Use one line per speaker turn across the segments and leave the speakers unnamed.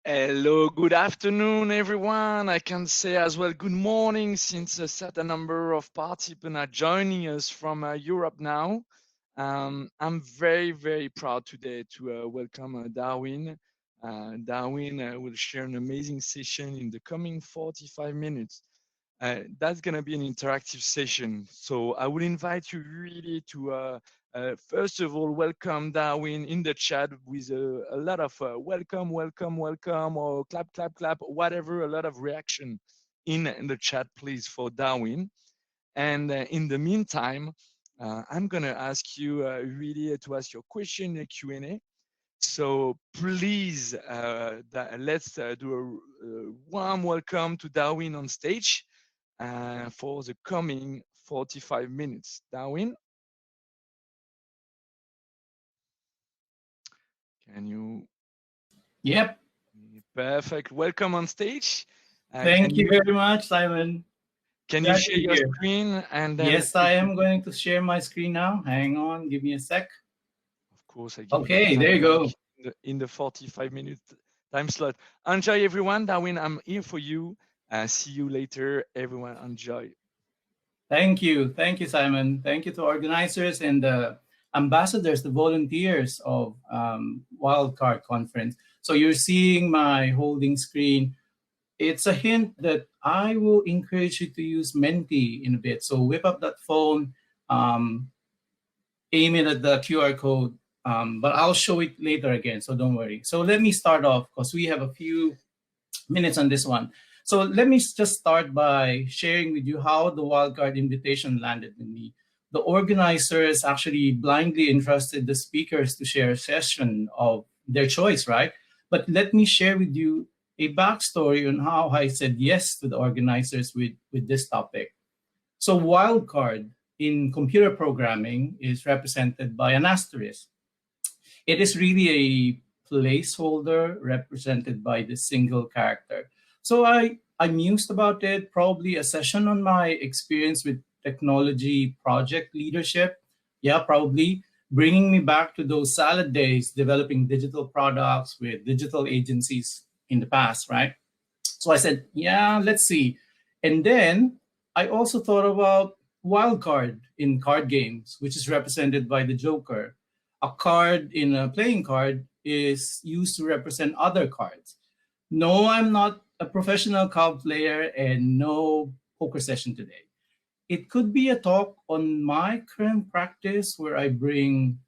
Hello, good afternoon, everyone. I can say as well good morning since a certain number of participants are joining us from Europe now. I'm very, very proud today to welcome Darwin. Darwin will share an amazing session in the coming 45 minutes. That's going to be an interactive session. So I will invite you really to, first of all, welcome Darwin in the chat with a lot of welcome, welcome, welcome, or clap, clap, clap, whatever, a lot of reaction in the chat, please, for Darwin. And in the meantime, I'm going to ask you really to ask your question in the Q&A. So please, let's do a warm welcome to Darwin on stage for the coming 45 minutes. Darwin, can you?
Yep.
Perfect. Welcome on stage.
Thank you very much, Simon.
Can you share your screen? And then
yes, I am going to share my screen now. Hang on, give me a sec.
Of course, I give
okay, there you go.
In the 45-minute time slot. Enjoy, everyone. Darwin, I'm here for you. See you later. Everyone, enjoy.
Thank you, Simon. Thank you to organizers and the ambassadors, the volunteers of Wildcard Conference. So you're seeing my holding screen. It's a hint that I will encourage you to use Menti in a bit. So whip up that phone, aim it at the QR code, but I'll show it later again, so don't worry. So let me start off because we have a few minutes on this one. So let me just start by sharing with you how the wildcard invitation landed with me. The organizers actually blindly entrusted the speakers to share a session of their choice, right? But let me share with you a backstory on how I said yes to the organizers with this topic. So wildcard in computer programming is represented by an asterisk. It is really a placeholder represented by the single character. So I mused about it, probably a session on my experience with technology project leadership. Yeah, probably bringing me back to those salad days, developing digital products with digital agencies in the past, right? So I said, yeah, let's see. And then I also thought about wildcard in card games, which is represented by the Joker. A card in a playing card is used to represent other cards. No, I'm not a professional card player and no poker session today. It could be a talk on my current practice where I bring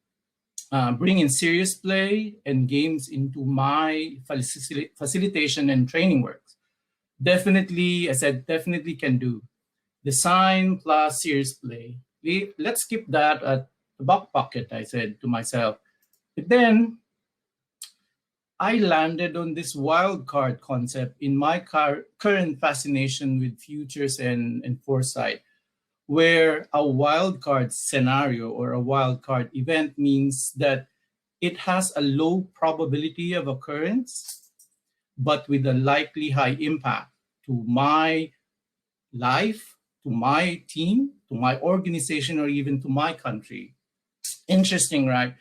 in serious play and games into my facilitation and training works. Definitely, I said, definitely can do. Design plus serious play. Let's keep that at the back pocket, I said to myself. But then I landed on this wildcard concept in my current fascination with futures and foresight, where a wildcard scenario or a wildcard event means that it has a low probability of occurrence, but with a likely high impact to my life, to my team, to my organization, or even to my country. Interesting, right?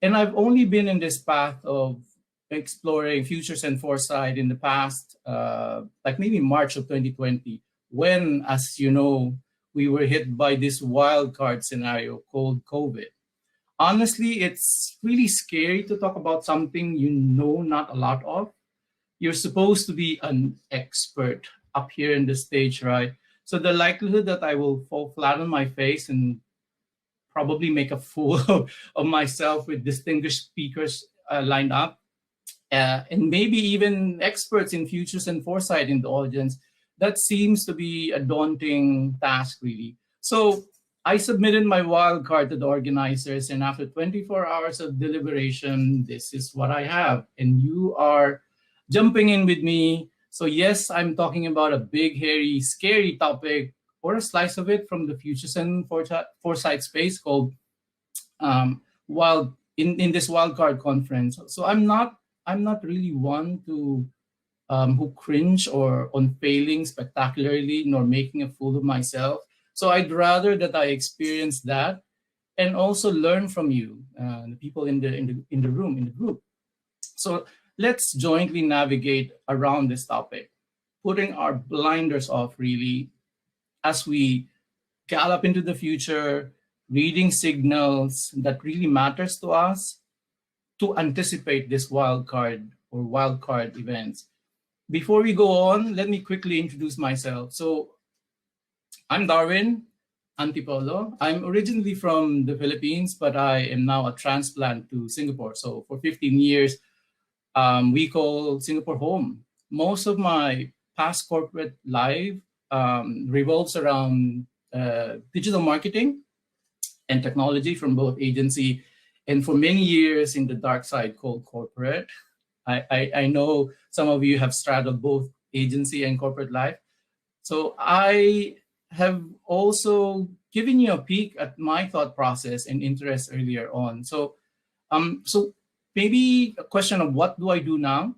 And I've only been in this path of exploring futures and foresight in the past, like maybe March of 2020, when, as you know, we were hit by this wild card scenario called COVID. Honestly, it's really scary to talk about something you know not a lot of. You're supposed to be an expert up here in the stage, right? So the likelihood that I will fall flat on my face and probably make a fool of myself with distinguished speakers lined up, and maybe even experts in futures and foresight in the audience, that seems to be a daunting task, really. So I submitted my wild card to the organizers, and after 24 hours of deliberation, this is what I have. And you are jumping in with me. So yes, I'm talking about a big, hairy, scary topic, or a slice of it from the futures and foresight space called in this wildcard conference. So I'm not really one to who cringe or on failing spectacularly, nor making a fool of myself. So I'd rather that I experience that and also learn from you, the people in the room, in the group. So let's jointly navigate around this topic, putting our blinders off really as we gallop into the future, reading signals that really matters to us to anticipate this wildcard events. Before we go on, let me quickly introduce myself. So I'm Darwin Antipolo. I'm originally from the Philippines, but I am now a transplant to Singapore. So for 15 years, we call Singapore home. Most of my past corporate life revolves around digital marketing and technology from both agency and for many years in the dark side called corporate. I know some of you have straddled both agency and corporate life. So I have also given you a peek at my thought process and interest earlier on. So maybe a question of what do I do now?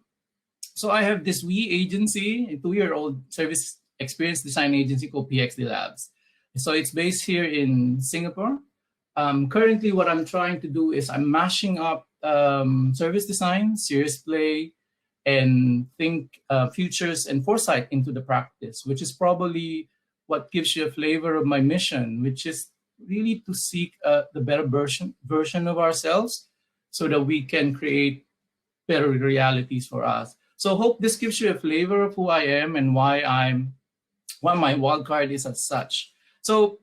So I have this wee agency, a 2-year-old service experience design agency called PXD Labs. So it's based here in Singapore. Currently, what I'm trying to do is I'm mashing up service design, serious play, and think futures and foresight into the practice, which is probably what gives you a flavor of my mission, which is really to seek the better version of ourselves so that we can create better realities for us. So hope this gives you a flavor of who I am and why my wildcard is as such. So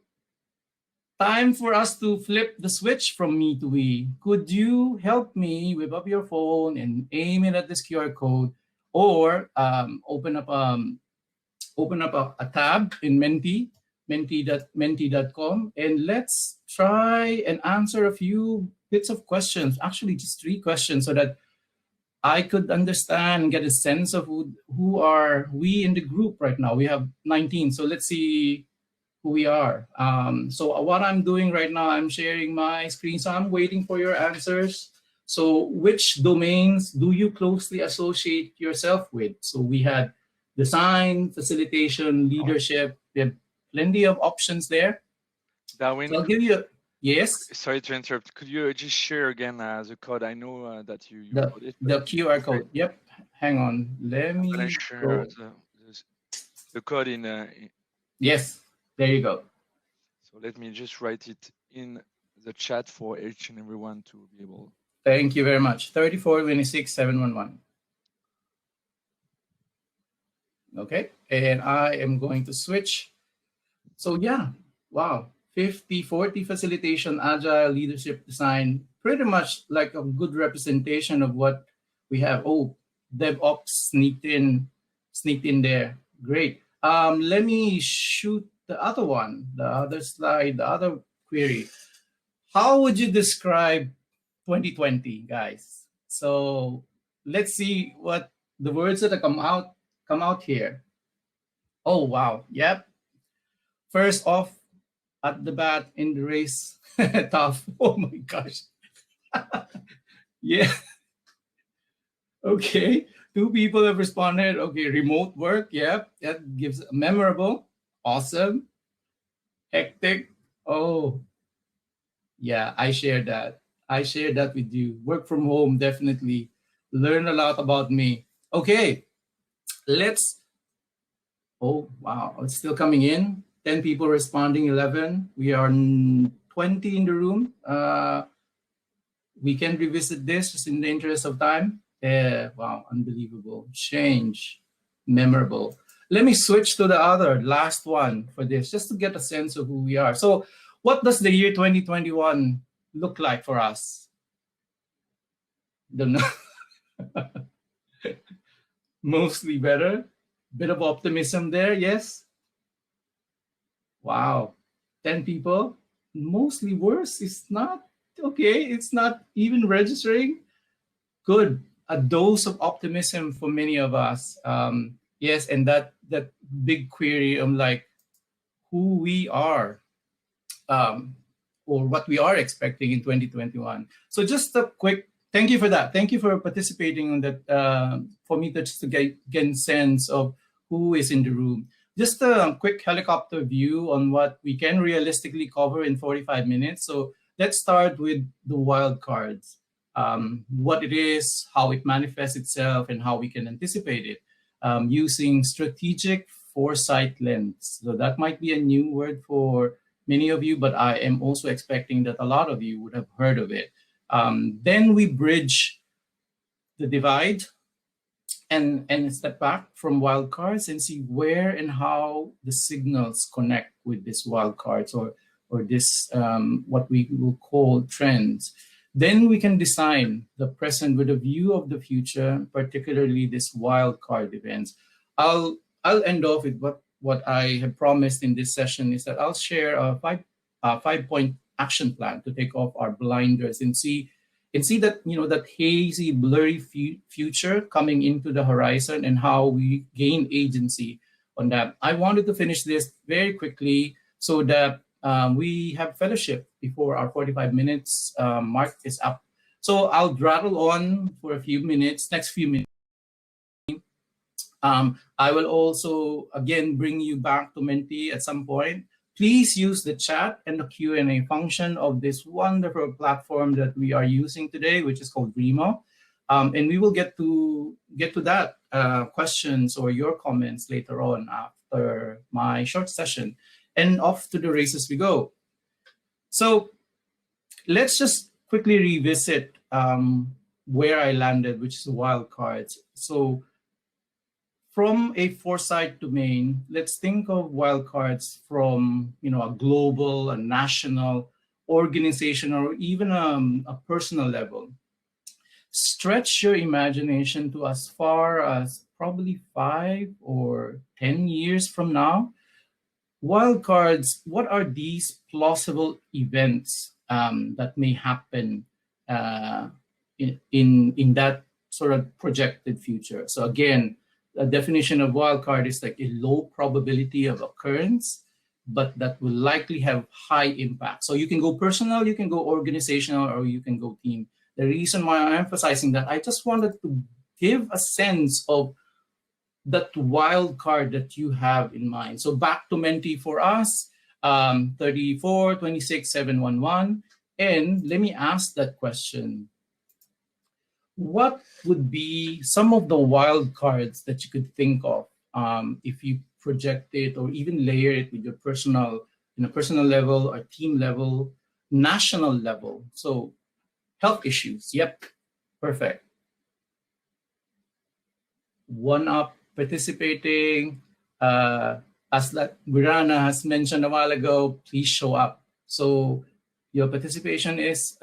time for us to flip the switch from me to we. Could you help me whip up your phone and aim it at this QR code, or open up a tab in menti.com, and let's try and answer a few bits of questions, actually just 3 questions, so that I could understand and get a sense of who are we in the group right now. We have 19, so let's see who we are. So what I'm doing right now, I'm sharing my screen, so I'm waiting for your answers. So which domains do you closely associate yourself with? So we had design, facilitation, leadership. We have plenty of options there.
Darwin,
so I'll give you yes.
Sorry to interrupt. Could you just share again the code? I know that you wrote it.
The QR code. Yep. Hang on. Let me
share the code in.
Yes. There you go.
So let me just write it in the chat for each and everyone to be able.
Thank you very much. 3426711. Okay, and I am going to switch. So yeah, wow, 50/40 facilitation, agile, leadership, design, pretty much like a good representation of what we have. Oh, DevOps sneaked in there. Great. Let me shoot the other one, the other slide, the other query. How would you describe 2020, guys? So let's see what the words that come out here. Oh, wow. Yep. First off, at the bat in the race, tough. Oh my gosh. Yeah. Okay. 2 people have responded. Okay. Remote work. Yep. That gives memorable. Awesome. Hectic. Oh, yeah. I share that. I share that with you. Work from home, definitely. Learn a lot about me. Okay. Oh, wow. It's still coming in. 10 people responding, 11. We are 20 in the room. We can revisit this just in the interest of time. Wow, unbelievable. Change, memorable. Let me switch to the last one for this, just to get a sense of who we are. So what does the year 2021 look like for us? Don't know. Mostly better. Bit of optimism there, yes? Wow, 10 people. Mostly worse. It's not okay. It's not even registering. Good. A dose of optimism for many of us. Yes, and that big query of like who we are, or what we are expecting in 2021. So just a quick thank you for that. Thank you for participating on that. For me to just to get a sense of who is in the room. Just a quick helicopter view on what we can realistically cover in 45 minutes. So let's start with the wildcards. what it is, how it manifests itself, and how we can anticipate it using strategic foresight lens. So that might be a new word for many of you, but I am also expecting that a lot of you would have heard of it. Then we bridge the divide and step back from wildcards and see where and how the signals connect with this wildcards or this what we will call trends. Then we can design the present with a view of the future, particularly this wildcard events. I'll end off with what I have promised in this session is that I'll share a five-point action plan to take off our blinders and see that, you know, that hazy, blurry future coming into the horizon and how we gain agency on that. I wanted to finish this very quickly so that we have fellowship before our 45 minutes mark is up. So I'll rattle on for a few minutes, next few minutes. I will also, again, bring you back to Menti at some point. Please use the chat and the Q&A function of this wonderful platform that we are using today, which is called Remo. And we will get to that questions or your comments later on after my short session. And off to the races we go. So let's just quickly revisit where I landed, which is wildcards. So from a foresight domain, let's think of wildcards from, you know, a global, a national, organizational, or even a personal level. Stretch your imagination to as far as probably 5 or 10 years from now. Wildcards, what are these plausible events that may happen in that sort of projected future? So again, the definition of wildcard is like a low probability of occurrence, but that will likely have high impact. So you can go personal, you can go organizational, or you can go team. The reason why I'm emphasizing that, I just wanted to give a sense of that wild card that you have in mind. So back to Menti for us, 34, 26, 711. And let me ask that question. What would be some of the wild cards that you could think of if you project it or even layer it with your personal, in a personal level or team level, national level? So health issues, yep, perfect. One up, participating, as that Gurana has mentioned a while ago, please show up. So your participation is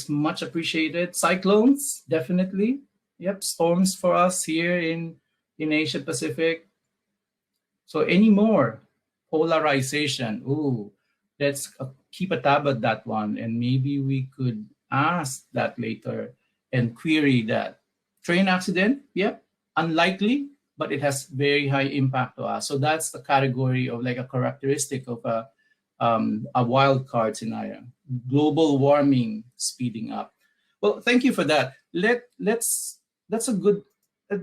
much appreciated. Cyclones, definitely. Yep, storms for us here in Asia Pacific. So any more? Polarization. Ooh, let's keep a tab at that one, and maybe we could ask that later and query that. Train accident, yep, unlikely, but it has very high impact to us. So that's the category of like a characteristic of a wild card scenario. Global warming speeding up. Well, thank you for that. That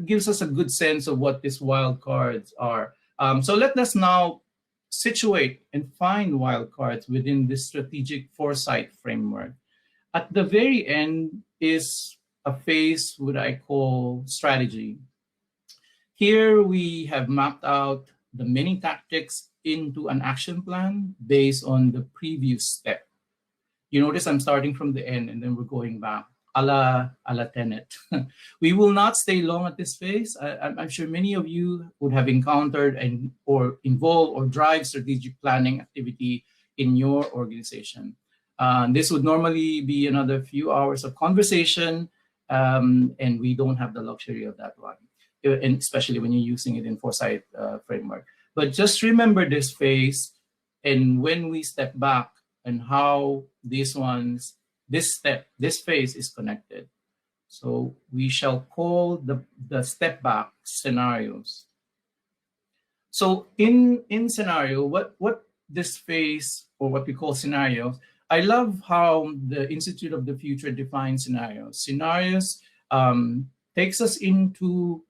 gives us a good sense of what these wild cards are. So let us now situate and find wild cards within this strategic foresight framework. At the very end is a phase what I call strategy. Here we have mapped out the many tactics into an action plan based on the previous step. You notice I'm starting from the end and then we're going back, a la Tenet. We will not stay long at this phase. I'm sure many of you would have encountered or involved or drive strategic planning activity in your organization. This would normally be another few hours of conversation, and we don't have the luxury of that one, and especially when you're using it in Foresight framework. But just remember this phase, and when we step back and how this phase is connected. So we shall call the step back scenarios. So in scenario, what this phase, or what we call scenarios, I love how the Institute of the Future defines scenarios. Scenarios takes us into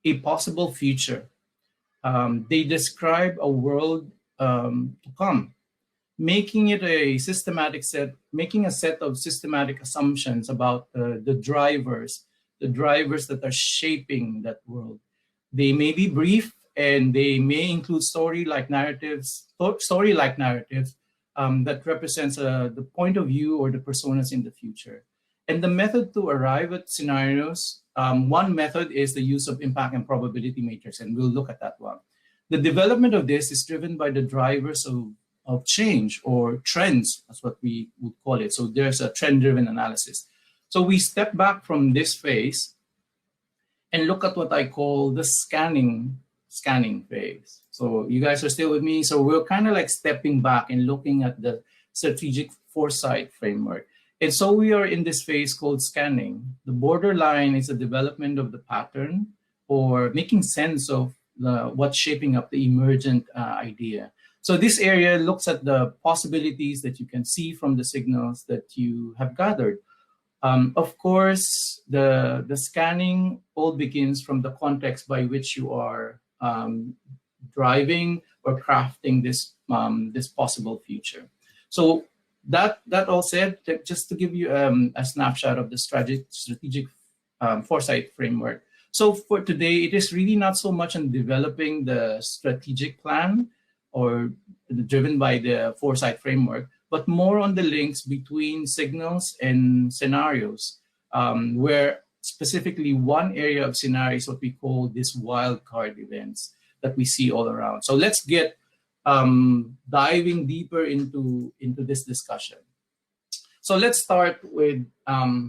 a possible future. They describe a world to come. making it a making a set of systematic assumptions about the drivers that are shaping that world. They may be brief and they may include story-like narratives that represents the point of view or the personas in the future. And the method to arrive at scenarios, one method is the use of impact and probability matrix, and we'll look at that one. The development of this is driven by the drivers of change or trends, that's what we would call it. So there's a trend-driven analysis. So we step back from this phase and look at what I call the scanning phase. So you guys are still with me? So we're kind of like stepping back and looking at the strategic foresight framework. And so we are in this phase called scanning. The borderline is the development of the pattern or making sense of what's shaping up the emergent idea. So this area looks at the possibilities that you can see from the signals that you have gathered. Of course, the scanning all begins from the context by which you are driving or crafting this possible future. So that all said, just to give you a snapshot of the strategic foresight framework. So for today, it is really not so much on developing the strategic plan or driven by the foresight framework, but more on the links between signals and scenarios, where specifically one area of scenario is what we call these wildcard events that we see all around. So let's get diving deeper into this discussion. So let's start with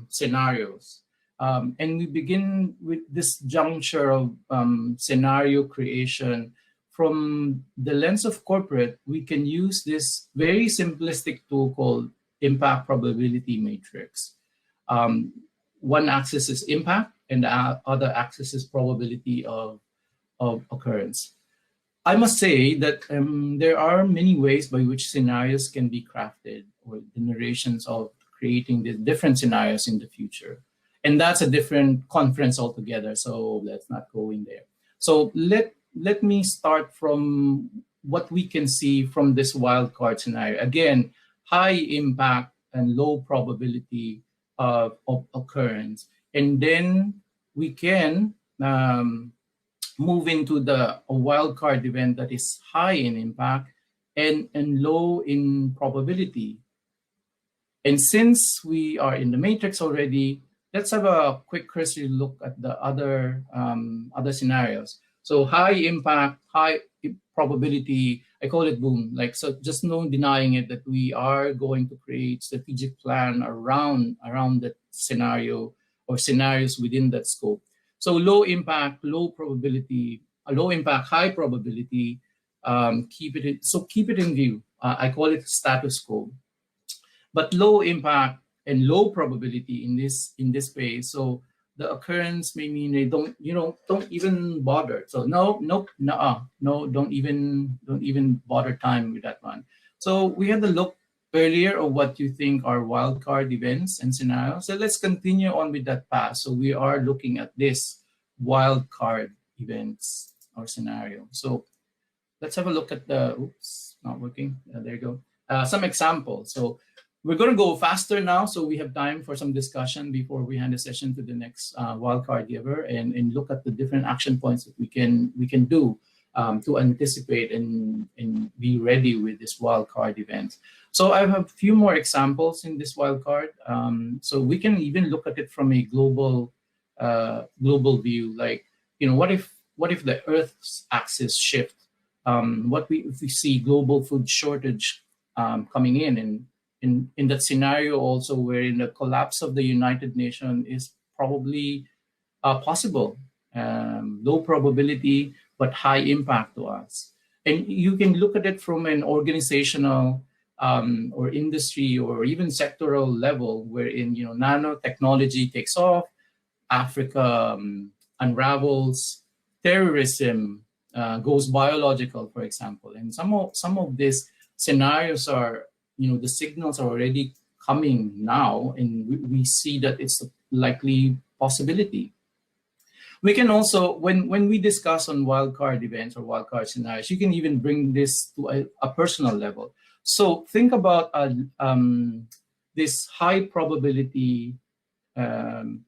scenarios. And we begin with this juncture of scenario creation. From the lens of corporate, we can use this very simplistic tool called impact probability matrix. One axis is impact and the other axis is probability of occurrence. I must say that there are many ways by which scenarios can be crafted, or the narrations of creating the different scenarios in the future. And that's a different conference altogether, so let's not go in there. So let me start from what we can see from this wildcard scenario. Again, high impact and low probability of occurrence. And then we can move into a wildcard event that is high in impact and low in probability. And since we are in the matrix already, let's have a quick cursory look at the other scenarios. So high impact, high probability, I call it boom. Like, so just no denying it that we are going to create strategic plan around that scenario or scenarios within that scope. So low impact, low probability, low impact, high probability, keep it in view. I call it status quo. But low impact and low probability in this phase. So the occurrence may mean they don't even bother. So don't even bother time with that one. So we had a look earlier of what you think are wildcard events and scenarios. So let's continue on with that path. So we are looking at this wildcard events or scenario. So let's have a look at the, oops, not working. There you go. Some examples. So we're going to go faster now, so we have time for some discussion before we hand the session to the next wildcard giver and look at the different action points that we can do to anticipate and be ready with this wildcard event. So I have a few more examples in this wildcard. So we can even look at it from a global view. Like, what if the Earth's axis shift? If we see global food shortage coming in, and in that scenario also wherein the collapse of the United Nations is probably possible, low probability, but high impact to us. And you can look at it from an organizational or industry or even sectoral level wherein, nanotechnology takes off, Africa unravels, terrorism goes biological, for example. And some of these scenarios are, the signals are already coming now, and we see that it's a likely possibility. We can also, when we discuss on wildcard events or wildcard scenarios, you can even bring this to a personal level. So think about this high probability in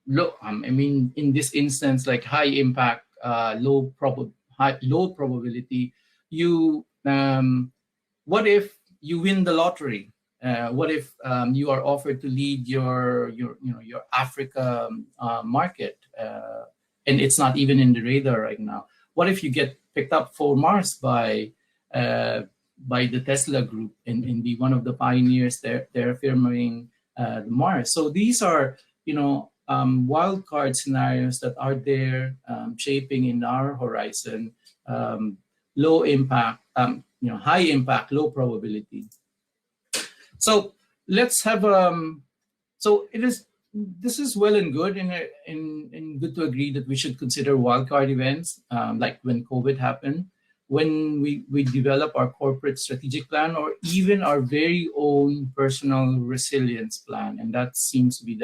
low. I mean, in this instance, like high impact, low probability. You what if you win the lottery? What if you are offered to lead your Africa market, and it's not even in the radar right now? What if you get picked up for Mars by the Tesla group and be one of the pioneers terraforming Mars? So these are wildcard scenarios that are there, shaping in our horizon. Low impact, high impact, low probability. So let's have so this is well and good and good to agree that we should consider wildcard events, like when COVID happened, when we develop our corporate strategic plan, or even our very own personal resilience plan. And that seems to be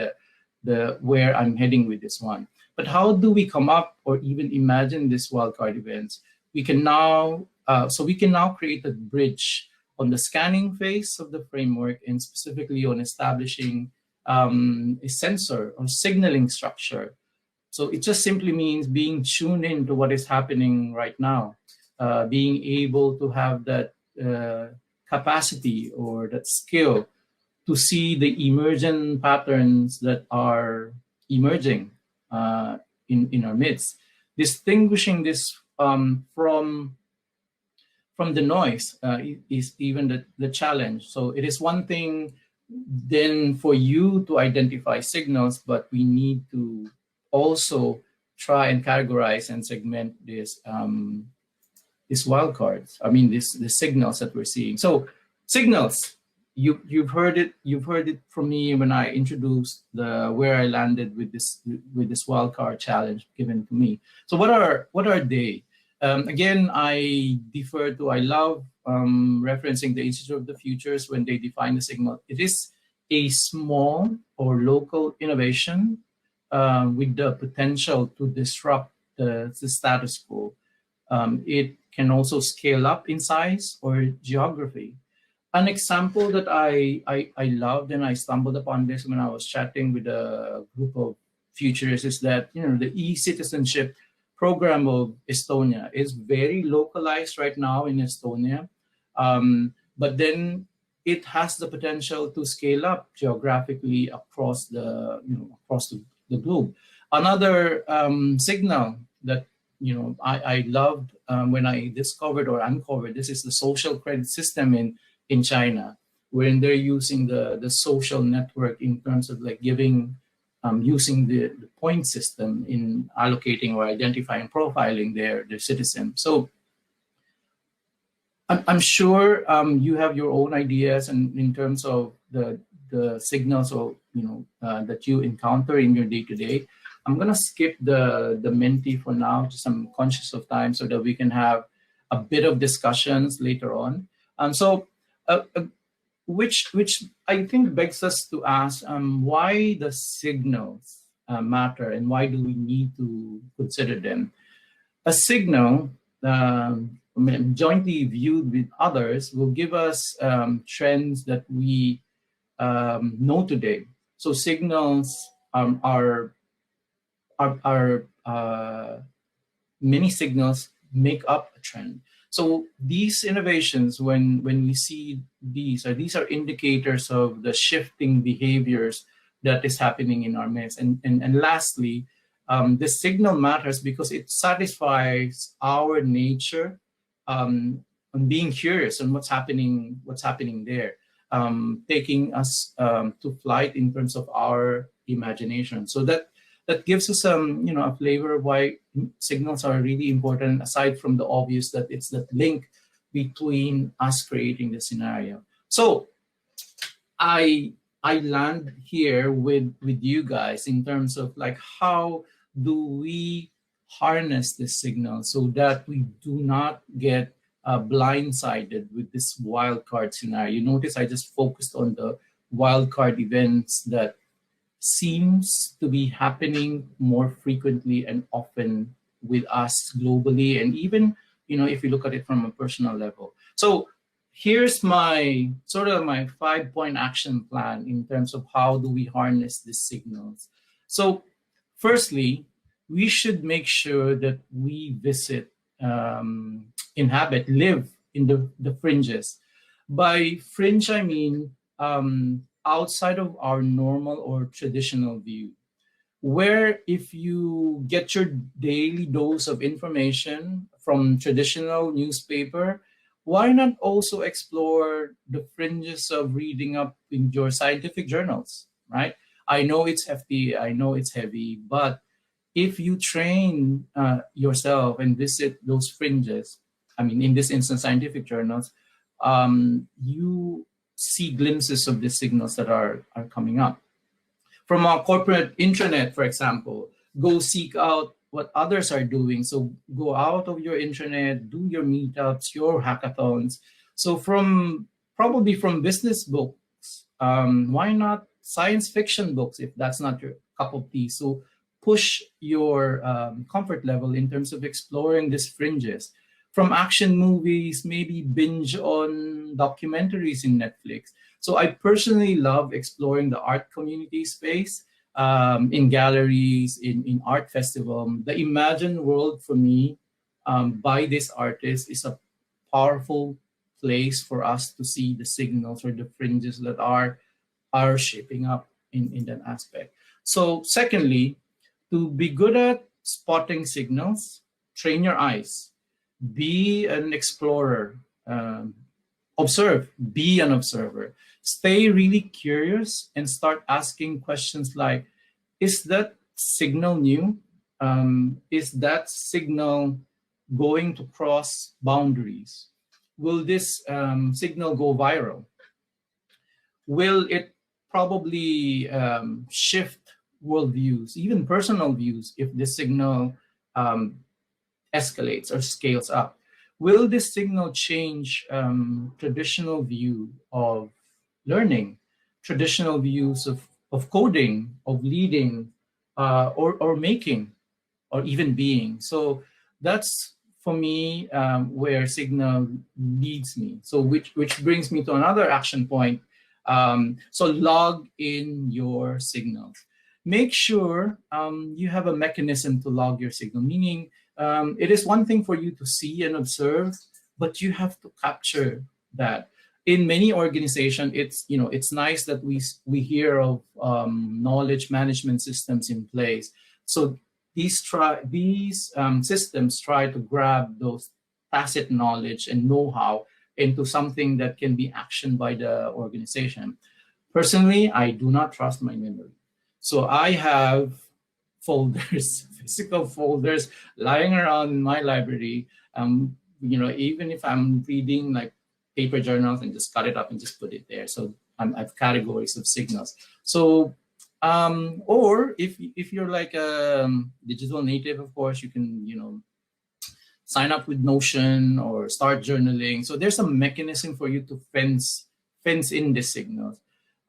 the where I'm heading with this one. But how do we come up or even imagine this wildcard events? We can now create a bridge on the scanning phase of the framework, and specifically on establishing a sensor or signaling structure. So it just simply means being tuned into what is happening right now, being able to have that capacity or that skill to see the emergent patterns that are emerging in our midst, distinguishing this from the noise is even the challenge. So it is one thing then for you to identify signals, but we need to also try and categorize and segment these wildcards. I mean, the signals that we're seeing. So signals, you've heard it from me when I introduced where I landed with this wildcard challenge given to me. So what are they? Again, I love referencing the Institute of the Futures when they define the signal. It is a small or local innovation with the potential to disrupt the status quo. It can also scale up in size or geography. An example that I loved, and I stumbled upon this when I was chatting with a group of futurists, is that the e-citizenship program of Estonia is very localized right now in Estonia, but then it has the potential to scale up geographically across the globe. Another signal that I loved when I discovered or uncovered this is the social credit system in China, wherein they're using the social network in terms of like giving. Using the point system in allocating or identifying, profiling their citizens. So I'm sure you have your own ideas and in terms of the signals or that you encounter in your day-to-day. I'm gonna skip the Menti for now, just I'm conscious of time so that we can have a bit of discussions later on. Which I think begs us to ask why the signals matter and why do we need to consider them. A signal jointly viewed with others will give us trends that we know today. So signals are many signals make up a trend. So these innovations, when we see these are indicators of the shifting behaviors that is happening in our midst. And lastly, the signal matters because it satisfies our nature on being curious on what's happening there, taking us to flight in terms of our imagination. So that gives us a flavor of why signals are really important, aside from the obvious that it's that link between us creating the scenario. So I land here with you guys in terms of like how do we harness this signal so that we do not get blindsided with this wildcard scenario. You notice I just focused on the wildcard events that seems to be happening more frequently and often with us globally, and even if you look at it from a personal level. So here's my sort of my 5-point action plan in terms of how do we harness these signals. So firstly, we should make sure that we visit, inhabit, live in the fringes. By fringe, I mean outside of our normal or traditional view, where if you get your daily dose of information from traditional newspaper, why not also explore the fringes of reading up in your scientific journals, right? I know it's hefty, I know it's heavy, but if you train yourself and visit those fringes, I mean, in this instance, scientific journals, you see glimpses of the signals that are coming up. From our corporate intranet, for example, go seek out what others are doing. So go out of your intranet, do your meetups, your hackathons. So probably from business books, why not science fiction books if that's not your cup of tea? So push your comfort level in terms of exploring these fringes. From action movies, maybe binge on documentaries in Netflix. So I personally love exploring the art community space in galleries, in art festival. The imagined world for me by this artist is a powerful place for us to see the signals or the fringes that are shaping up in that aspect. So secondly, to be good at spotting signals, train your eyes. Be an explorer, observe, be an observer. Stay really curious and start asking questions like, is that signal new? Is that signal going to cross boundaries? Will this signal go viral? Will it probably shift worldviews, even personal views, if this signal escalates or scales up? Will this signal change traditional view of learning, traditional views of coding, of leading, or making, or even being? So that's for me where signal leads me. So which brings me to another action point. So log in your signals. Make sure you have a mechanism to log your signal, meaning it is one thing for you to see and observe, but you have to capture that. In many organizations, it's nice that we hear of knowledge management systems in place. So these systems try to grab those tacit knowledge and know-how into something that can be actioned by the organization. Personally, I do not trust my memory. So I have folders, physical folders lying around in my library. Even if I'm reading like paper journals, and just cut it up and just put it there. So I have categories of signals. So, or if you're like a digital native, of course, you can, sign up with Notion or start journaling. So there's a mechanism for you to fence in the signals.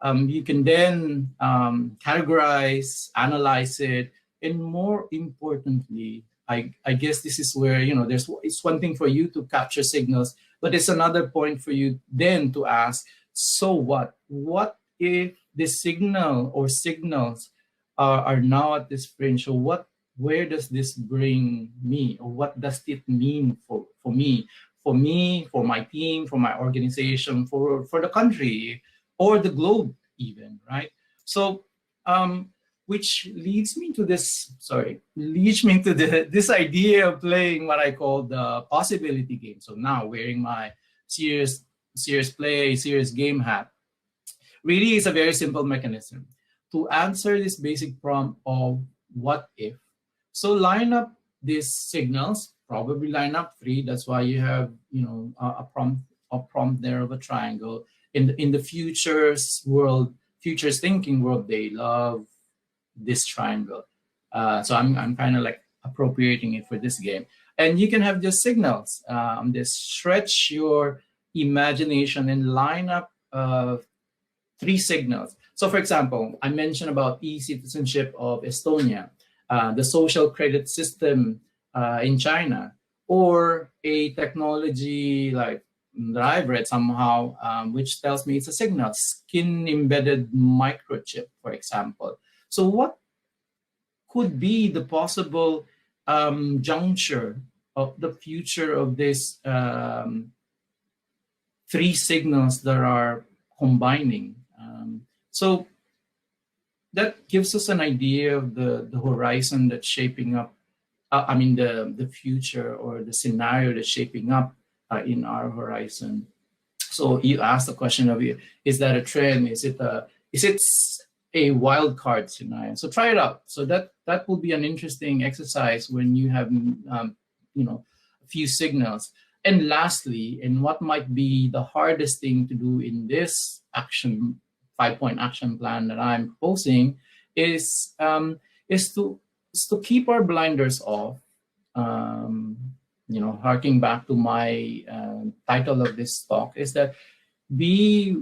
You can then categorize, analyze it, and more importantly, I guess this is where, it's one thing for you to capture signals, but it's another point for you then to ask, so what? What if this signal or signals are now at this fringe? So where does this bring me? Or what does it mean for me, for my team, for my organization, for the country, or the globe even, right? So, which leads me to this idea of playing what I call the possibility game. So now wearing my serious game hat really is a very simple mechanism to answer this basic prompt of what if. So line up these signals, probably line up 3. That's why you have, a prompt there of a triangle. In the futures thinking world, they love this triangle. So I'm kind of like appropriating it for this game. And you can have just signals. Just stretch your imagination and line up 3 signals. So for example, I mentioned about e-citizenship of Estonia, the social credit system in China, or a technology like that I've read somehow, which tells me it's a signal, skin-embedded microchip, for example. So what could be the possible juncture of the future of this three signals that are combining? So that gives us an idea of the horizon that's shaping up. I mean, the future or the scenario that's shaping up in our horizon. So you asked the question of, is that a trend? Is it a wild card scenario? So try it out. So that will be an interesting exercise when you have a few signals. And lastly, and what might be the hardest thing to do in this action 5-point action plan that I'm proposing is to keep our blinders off. Harking back to my title of this talk, is that be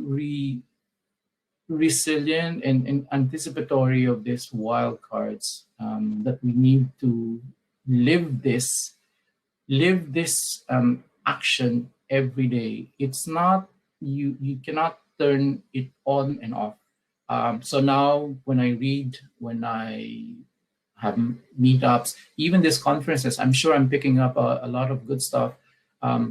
resilient and anticipatory of these wild cards, that we need to live this action every day. It's not, you cannot turn it on and off. So now when I have meetups, even these conferences, I'm sure I'm picking up a lot of good stuff,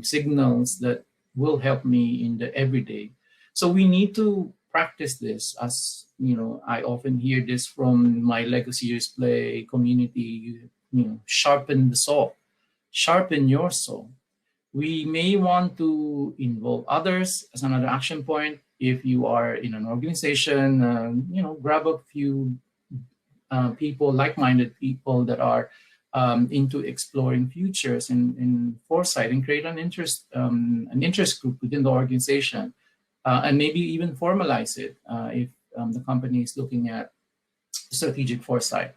signals that will help me in the everyday. So we need to practice this. As I often hear this from my Legacy Years Play community, sharpen the saw, sharpen your saw. We may want to involve others as another action point. If you are in an organization, grab a few people, like-minded people that are into exploring futures in foresight, and create an interest group within the organization, and maybe even formalize it if the company is looking at strategic foresight.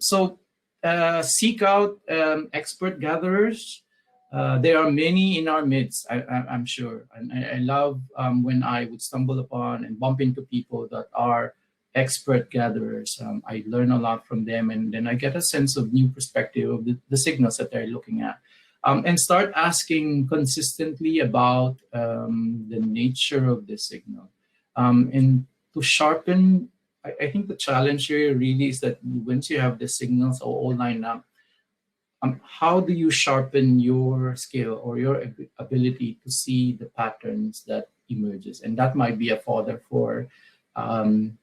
So seek out expert gatherers. There are many in our midst, I'm sure. And I love when I would stumble upon and bump into people that are expert gatherers. I learn a lot from them, and then I get a sense of new perspective of the signals that they're looking at. And start asking consistently about the nature of the signal. And to sharpen, I think the challenge here really is that once you have the signals all lined up, how do you sharpen your skill or your ability to see the patterns that emerges? And that might be a fodder for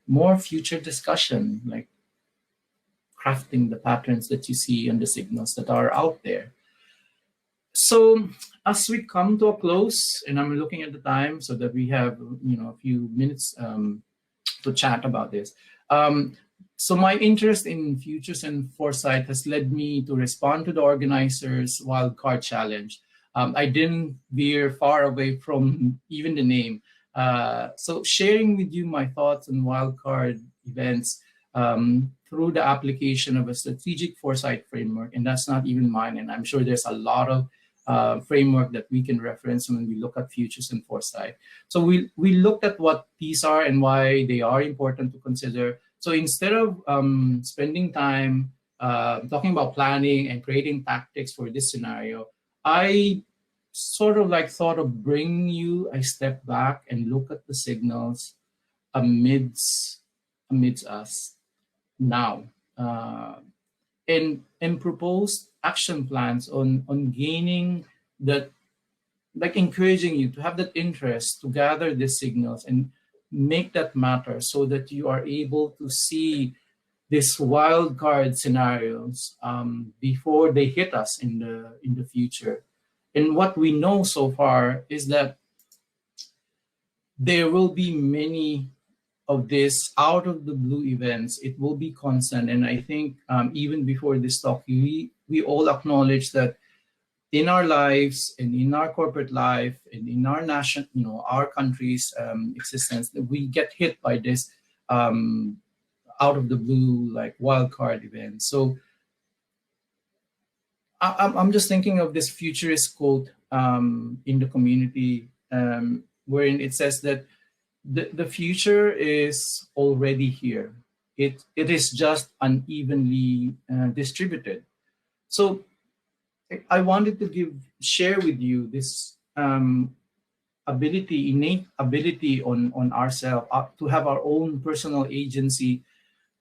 more future discussion, like crafting the patterns that you see and the signals that are out there. So as we come to a close, and I'm looking at the time so that we have a few minutes to chat about this. So my interest in futures and foresight has led me to respond to the organizers' Wildcard Challenge. I didn't veer far away from even the name. So sharing with you my thoughts on wildcard events through the application of a strategic foresight framework, and that's not even mine. And I'm sure there's a lot of framework that we can reference when we look at futures and foresight. So we looked at what these are and why they are important to consider. So instead of spending time talking about planning and creating tactics for this scenario, I sort of thought of bringing you a step back and look at the signals amidst us now, and propose action plans on gaining that, encouraging you to have that interest to gather the signals and make that matter, so that you are able to see these wildcard scenarios before they hit us in the future. And what we know so far is that there will be many of these out of the blue events. It will be constant. And I think even before this talk, we all acknowledge that in our lives and in our corporate life and in our nation, our country's existence, that we get hit by this out of the blue, wildcard events. So I'm just thinking of this futurist quote in the community, wherein it says that the future is already here. It is just unevenly distributed. So I wanted to share with you this innate ability on ourselves to have our own personal agency,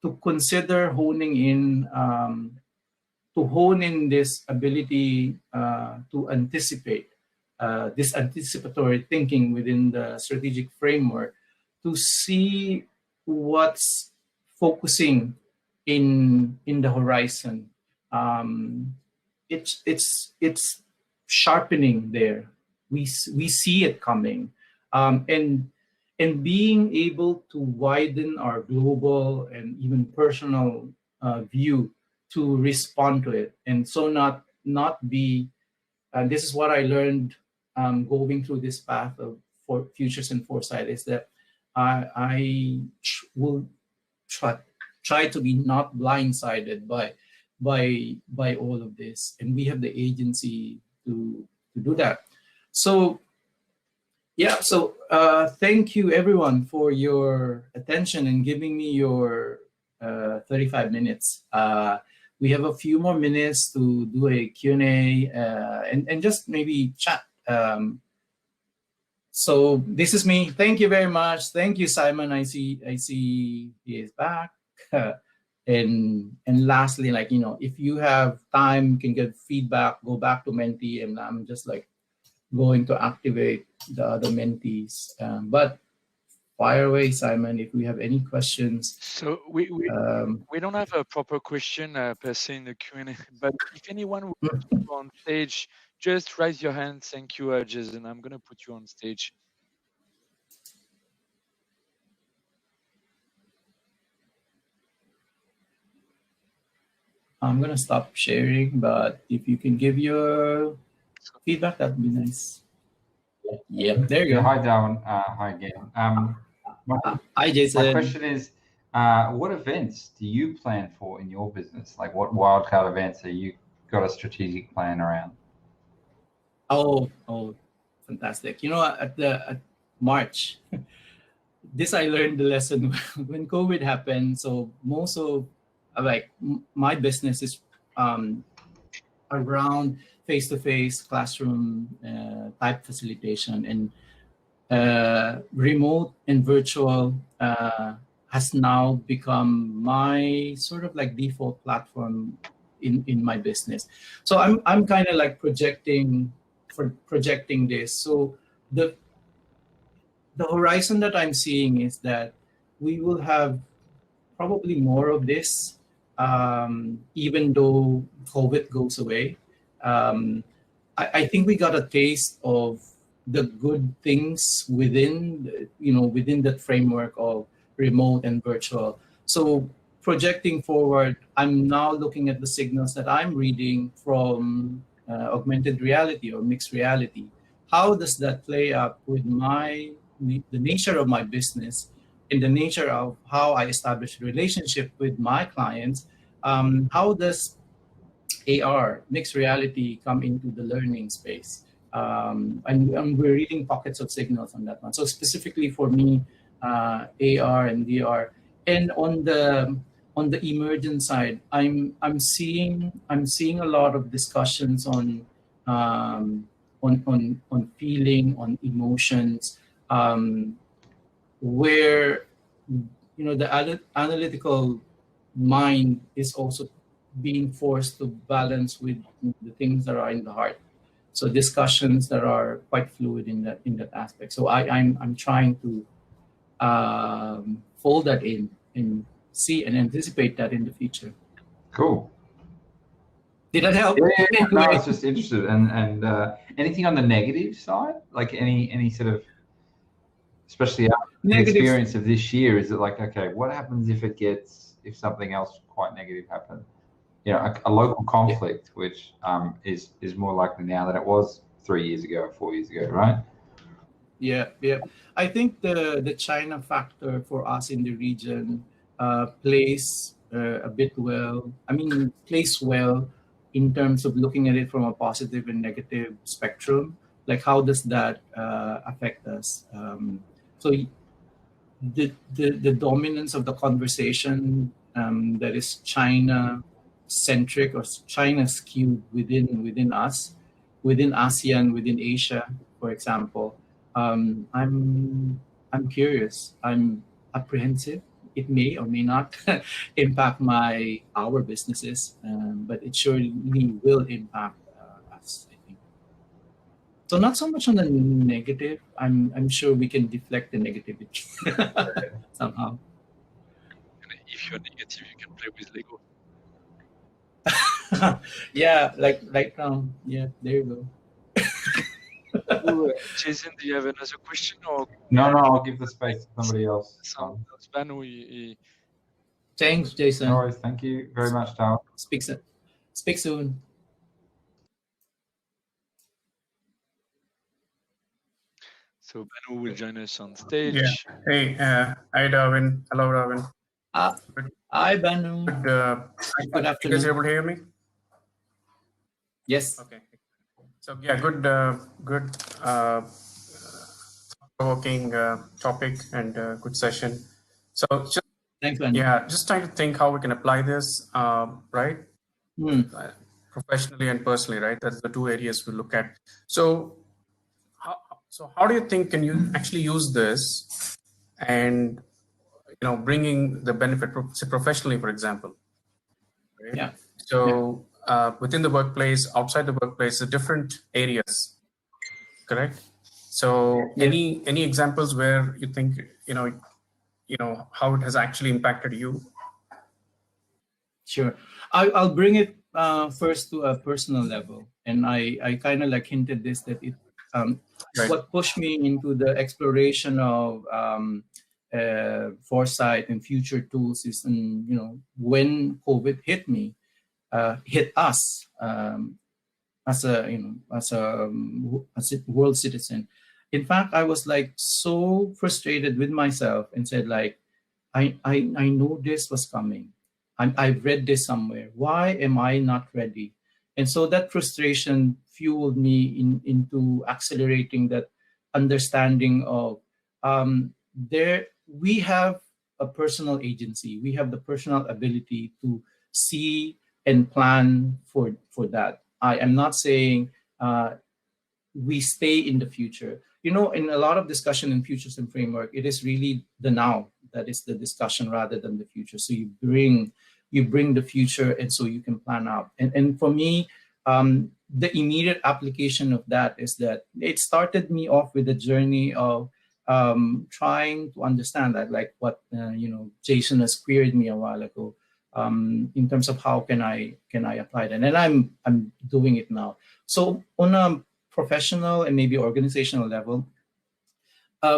to consider honing in this ability to anticipate, this anticipatory thinking within the strategic framework, to see what's focusing in the horizon. It's sharpening there. We see it coming, and being able to widen our global and even personal view to respond to it, and so not be. And this is what I learned going through this path of futures and foresight, is that I will try to be not blindsided by all of this, and we have the agency to do that. So yeah, so thank you everyone for your attention and giving me your 35 minutes. We have a few more minutes to do a Q&A and just maybe chat. So this is me. Thank you very much. Thank you, Simon. I see he is back. And lastly, like, you know, if you have time, you can get feedback, go back to Menti, and I'm just like going to activate the other mentees. But fire away, Simon, if we have any questions.
So we don't have a proper question per se in the Q&A, but if anyone would like to go on stage, just raise your hand. Thank you, Jason. I'm going to put you on stage.
I'm going to stop sharing, but if you can give your feedback, that'd be nice. Yeah, there you go.
Hi, Darwin. Hi again.
Hi, Jason.
My question is, what events do you plan for in your business? Like, what wildcard events are you got a strategic plan around?
Oh, fantastic. You know, at March, this I learned the lesson when COVID happened. So most of like my business is around face-to-face classroom type facilitation, and remote and virtual has now become my sort of like default platform in my business. So I'm kind of like projecting this. So the horizon that I'm seeing is that we will have probably more of this, even though COVID goes away. I think we got a taste of the good things within that framework of remote and virtual. So projecting forward, I'm now looking at the signals that I'm reading from augmented reality or mixed reality. How does that play up with the nature of my business and the nature of how I establish a relationship with my clients? How does AR, mixed reality, come into the learning space? And we're reading pockets of signals on that one. So specifically for me, AR and VR, and on the emergent side, I'm seeing a lot of discussions on feeling, on emotions, where the analytical mind is also being forced to balance with the things that are in the heart. So discussions that are quite fluid in that aspect. So I'm trying to fold that in and see and anticipate that in the future.
Cool.
Did that help?
Yeah, no, I was just interested. And anything on the negative side, like any sort of, especially the experience of this year, is it like, okay, what happens if something else quite negative happens? You know, a local conflict, which is more likely now than it was 3 years ago, 4 years ago, right?
Yeah. I think the China factor for us in the region plays a bit well. I mean, plays well in terms of looking at it from a positive and negative spectrum. Like, how does that affect us? So the dominance of the conversation that is China-centric or China-skewed within us, within ASEAN, within Asia, for example, I'm curious. I'm apprehensive. It may or may not impact our businesses, but it surely will impact us, I think. So not so much on the negative. I'm sure we can deflect the negativity somehow.
If you're negative, you can play with Lego.
Yeah, like right now. Yeah, there you go.
Jason, do you have another question? Or
No, I'll give the space to somebody else.
Thanks, Jason.
No worries. Thank you very much, Darwin.
Speak soon.
So Banu will join us on stage.
Yeah. Hey, hi Darwin. Hello, Darwin.
Hi, Banu.
Good afternoon. You guys able to hear me?
Yes.
Okay. So yeah, good provoking topic and good session. So just
thanks, Banu.
Yeah, just trying to think how we can apply this, right? Professionally and personally, right? That's the two areas we look at. So how do you think can you actually use this and bringing the benefit professionally, for example? Right?
Yeah.
So within the workplace, outside the workplace, the different areas, correct? So any examples where you think how it has actually impacted you?
Sure. I'll bring it first to a personal level, and I kind of like hinted this that it what pushed me into the exploration of foresight and future tools is, when COVID hit us as a world citizen. In fact, I was like so frustrated with myself and said, like, I know this was coming. I've read this somewhere. Why am I not ready? And so that frustration fueled me into accelerating that understanding of we have a personal agency. We have the personal ability to see and plan for that. I am not saying we stay in the future. In a lot of discussion in futures and framework, it is really the now that is the discussion rather than the future. So you bring the future, and so you can plan out. And for me, the immediate application of that is that it started me off with a journey of trying to understand that, like what Jason has queried me a while ago, in terms of how can I apply that, and I'm doing it now. So on a professional and maybe organizational level,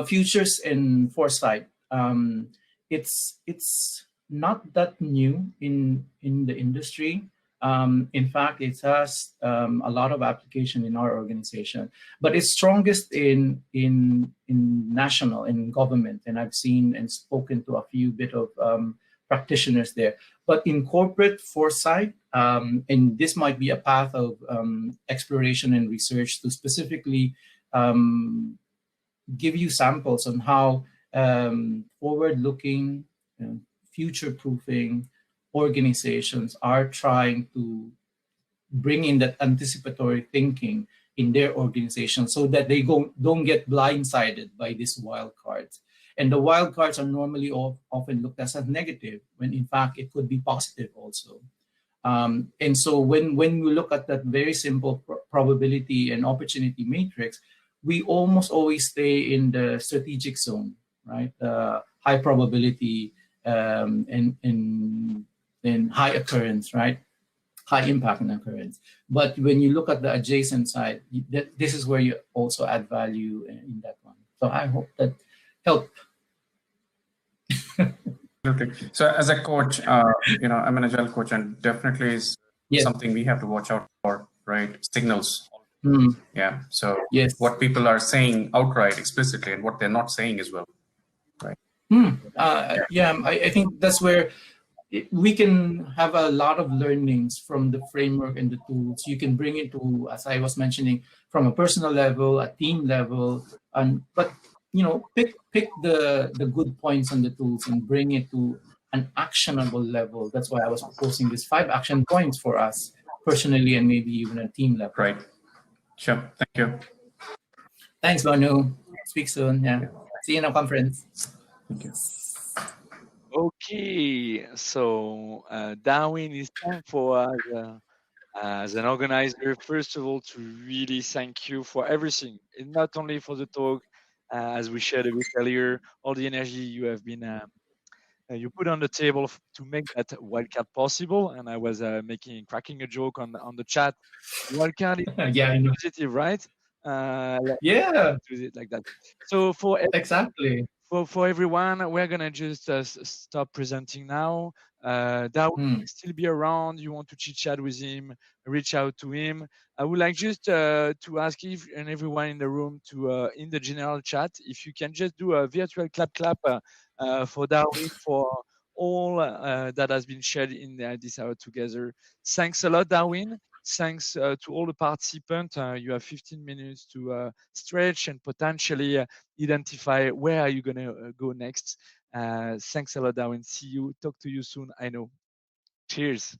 futures and foresight, it's not that new in the industry. In fact, it has a lot of application in our organization, but it's strongest in national, in government, and I've seen and spoken to a few bit of practitioners there. But in corporate foresight, and this might be a path of exploration and research to specifically give you samples on how forward-looking, future-proofing organizations are trying to bring in that anticipatory thinking in their organization so that they don't get blindsided by these wildcards. And the wildcards are normally often looked at as negative, when in fact it could be positive also. And so when we look at that very simple probability and opportunity matrix, we almost always stay in the strategic zone, right? High probability and high occurrence, right? High impact and occurrence. But when you look at the adjacent side, this is where you also add value in that one. So I hope that helped.
Okay. So as a coach, I'm an Agile coach, and definitely is something we have to watch out for, right? Signals. Yeah. So what people are saying outright, explicitly, and what they're not saying as well, right?
I think that's where we can have a lot of learnings from the framework and the tools. You can bring it to, as I was mentioning, from a personal level, a team level, but pick the good points on the tools and bring it to an actionable level. That's why I was proposing these 5 action points for us personally and maybe even a team level.
Right. Sure. Thank you.
Thanks, Manu. Speak soon. Yeah. See you in the conference.
Thank you.
Okay, so Darwin, it's time for us as an organizer, first of all, to really thank you for everything, and not only for the talk, as we shared a bit earlier, all the energy you have been you put on the table to make that wildcard possible. And I was cracking a joke on the chat. Wildcard is
Yeah, I know.
positive, right?
Yeah,
Do it like that. So for
exactly.
For everyone, we're gonna just stop presenting now. Darwin will still be around. You want to chit chat with him, reach out to him. I would like just to ask if and everyone in the room to in the general chat, if you can just do a virtual clap for Darwin for all that has been shared in this hour together. Thanks a lot, Darwin. Thanks to all the participants. You have 15 minutes to stretch and potentially identify where are you going to go next. Thanks a lot, Darwin. See you. Talk to you soon. I know. Cheers.